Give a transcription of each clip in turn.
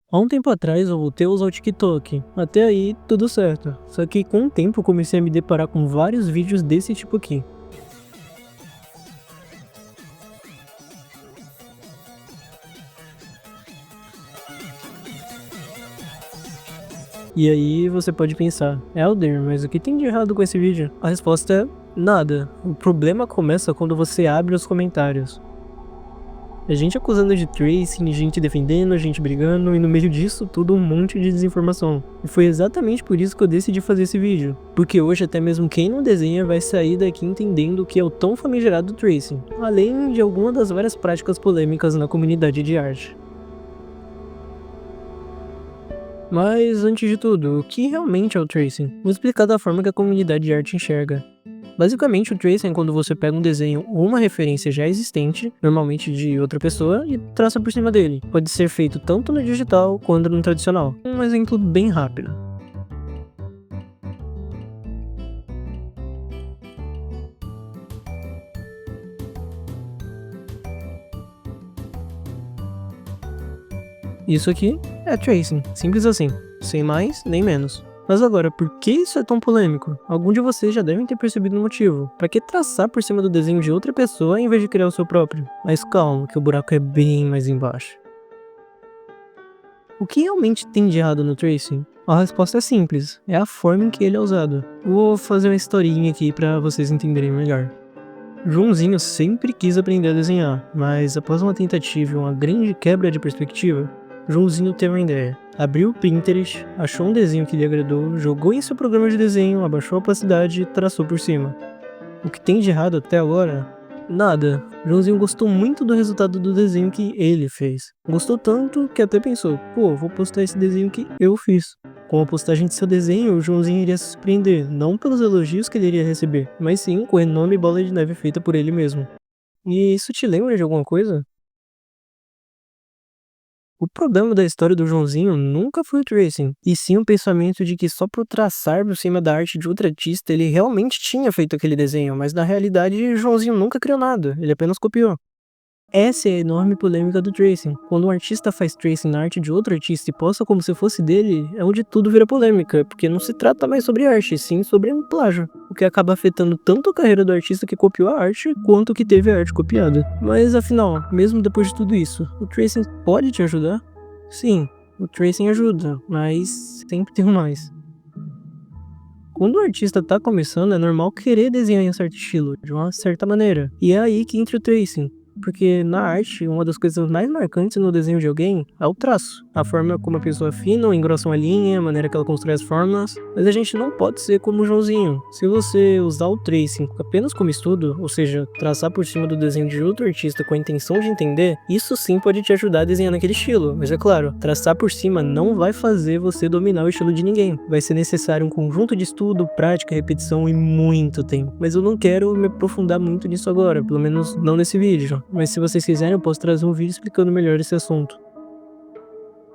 Há um tempo atrás eu voltei a usar o TikTok, até aí tudo certo, só que com o tempo eu comecei a me deparar com vários vídeos desse tipo aqui. E aí você pode pensar, Elder, mas o que tem de errado com esse vídeo? A resposta é nada. O problema começa quando você abre os comentários. A gente acusando de tracing, gente defendendo, gente brigando, e no meio disso tudo um monte de desinformação. E foi exatamente por isso que eu decidi fazer esse vídeo. Porque hoje até mesmo quem não desenha vai sair daqui entendendo o que é o tão famigerado tracing, além de algumas das várias práticas polêmicas na comunidade de arte. Mas antes de tudo, o que realmente é o tracing? Vou explicar da forma que a comunidade de arte enxerga. Basicamente, o tracing é quando você pega um desenho ou uma referência já existente, normalmente de outra pessoa, e traça por cima dele. Pode ser feito tanto no digital quanto no tradicional. Um exemplo bem rápido. Isso aqui é tracing, simples assim, sem mais nem menos. Mas agora, por que isso é tão polêmico? Algum de vocês já devem ter percebido o motivo. Pra que traçar por cima do desenho de outra pessoa em vez de criar o seu próprio? Mas calma, que o buraco é bem mais embaixo. O que realmente tem de errado no tracing? A resposta é simples, é a forma em que ele é usado. Vou fazer uma historinha aqui pra vocês entenderem melhor. Joãozinho sempre quis aprender a desenhar, mas após uma tentativa e uma grande quebra de perspectiva, Joãozinho teve uma ideia. Abriu o Pinterest, achou um desenho que lhe agradou, jogou em seu programa de desenho, abaixou a opacidade e traçou por cima. O que tem de errado até agora? Nada. Joãozinho gostou muito do resultado do desenho que ele fez. Gostou tanto que até pensou, pô, vou postar esse desenho que eu fiz. Com a postagem de seu desenho, o Joãozinho iria se surpreender, não pelos elogios que ele iria receber, mas sim com a enorme bola de neve feita por ele mesmo. E isso te lembra de alguma coisa? O problema da história do Joãozinho nunca foi o tracing, e sim o pensamento de que só por traçar por cima da arte de outro artista ele realmente tinha feito aquele desenho, mas na realidade Joãozinho nunca criou nada, ele apenas copiou. Essa é a enorme polêmica do tracing. Quando um artista faz tracing na arte de outro artista e posta como se fosse dele, é onde tudo vira polêmica, porque não se trata mais sobre arte, sim sobre um plágio, o que acaba afetando tanto a carreira do artista que copiou a arte, quanto o que teve a arte copiada. Mas afinal, mesmo depois de tudo isso, o tracing pode te ajudar? Sim, o tracing ajuda, mas sempre tem um mais. Quando o artista tá começando, é normal querer desenhar em um certo estilo, de uma certa maneira. E é aí que entra o tracing. Porque na arte, uma das coisas mais marcantes no desenho de alguém é o traço. A forma como a pessoa afina ou engrossa uma linha, a maneira que ela constrói as formas. Mas a gente não pode ser como o Joãozinho. Se você usar o tracing apenas como estudo, ou seja, traçar por cima do desenho de outro artista com a intenção de entender, isso sim pode te ajudar a desenhar naquele estilo. Mas é claro, traçar por cima não vai fazer você dominar o estilo de ninguém. Vai ser necessário um conjunto de estudo, prática, repetição e muito tempo. Mas eu não quero me aprofundar muito nisso agora, pelo menos não nesse vídeo. Mas se vocês quiserem, eu posso trazer um vídeo explicando melhor esse assunto.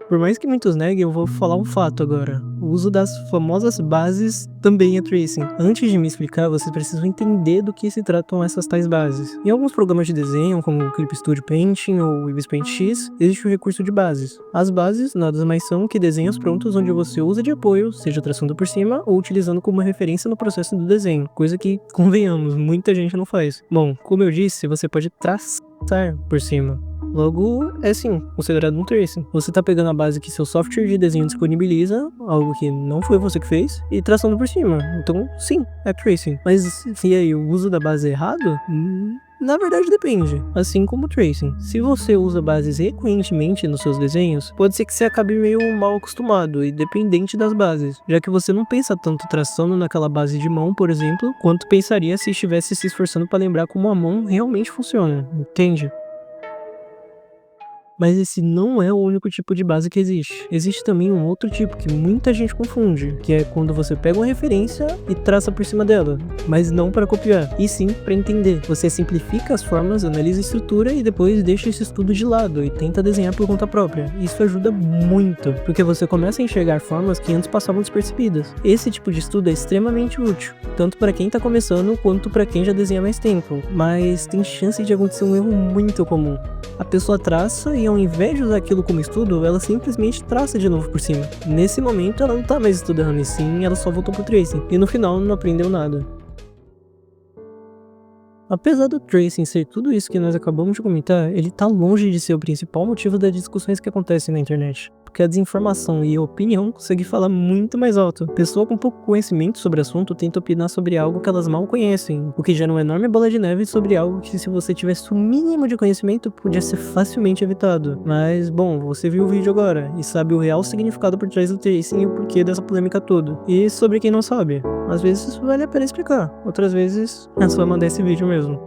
Por mais que muitos neguem, eu vou falar um fato agora. O uso das famosas bases também é tracing. Antes de me explicar, vocês precisam entender do que se tratam essas tais bases. Em alguns programas de desenho, como o Clip Studio Painting ou o Ibis Paint X, existe o recurso de bases. As bases nada mais são que desenhos prontos onde você usa de apoio, seja traçando por cima ou utilizando como referência no processo do desenho, coisa que, convenhamos, muita gente não faz. Bom, como eu disse, você pode traçar por cima. Logo, é sim, considerado um tracing. Você tá pegando a base que seu software de desenho disponibiliza, algo que não foi você que fez, e traçando por cima. Então, sim, é tracing. Mas, e aí, o uso da base é errado? Na verdade depende, assim como o tracing. Se você usa bases recorrentemente nos seus desenhos, pode ser que você acabe meio mal acostumado e dependente das bases, já que você não pensa tanto traçando naquela base de mão, por exemplo, quanto pensaria se estivesse se esforçando para lembrar como a mão realmente funciona, entende? Mas esse não é o único tipo de base que existe. Existe também um outro tipo que muita gente confunde, que é quando você pega uma referência e traça por cima dela, mas não para copiar, e sim para entender. Você simplifica as formas, analisa a estrutura e depois deixa esse estudo de lado e tenta desenhar por conta própria. Isso ajuda muito, porque você começa a enxergar formas que antes passavam despercebidas. Esse tipo de estudo é extremamente útil, tanto para quem está começando quanto para quem já desenha há mais tempo, mas tem chance de acontecer um erro muito comum. A pessoa traça e ao invés de usar aquilo como estudo, ela simplesmente traça de novo por cima. Nesse momento ela não tá mais estudando e sim, ela só voltou pro tracing, e no final não aprendeu nada. Apesar do tracing ser tudo isso que nós acabamos de comentar, ele tá longe de ser o principal motivo das discussões que acontecem na internet. Porque a desinformação e a opinião conseguem falar muito mais alto. Pessoa com pouco conhecimento sobre o assunto tenta opinar sobre algo que elas mal conhecem, o que gera uma enorme bola de neve sobre algo que, se você tivesse o mínimo de conhecimento, podia ser facilmente evitado. Mas, bom, você viu o vídeo agora e sabe o real significado por trás do tracing e o porquê dessa polêmica toda. E sobre quem não sabe, às vezes vale a pena explicar, outras vezes é só mandar esse vídeo mesmo.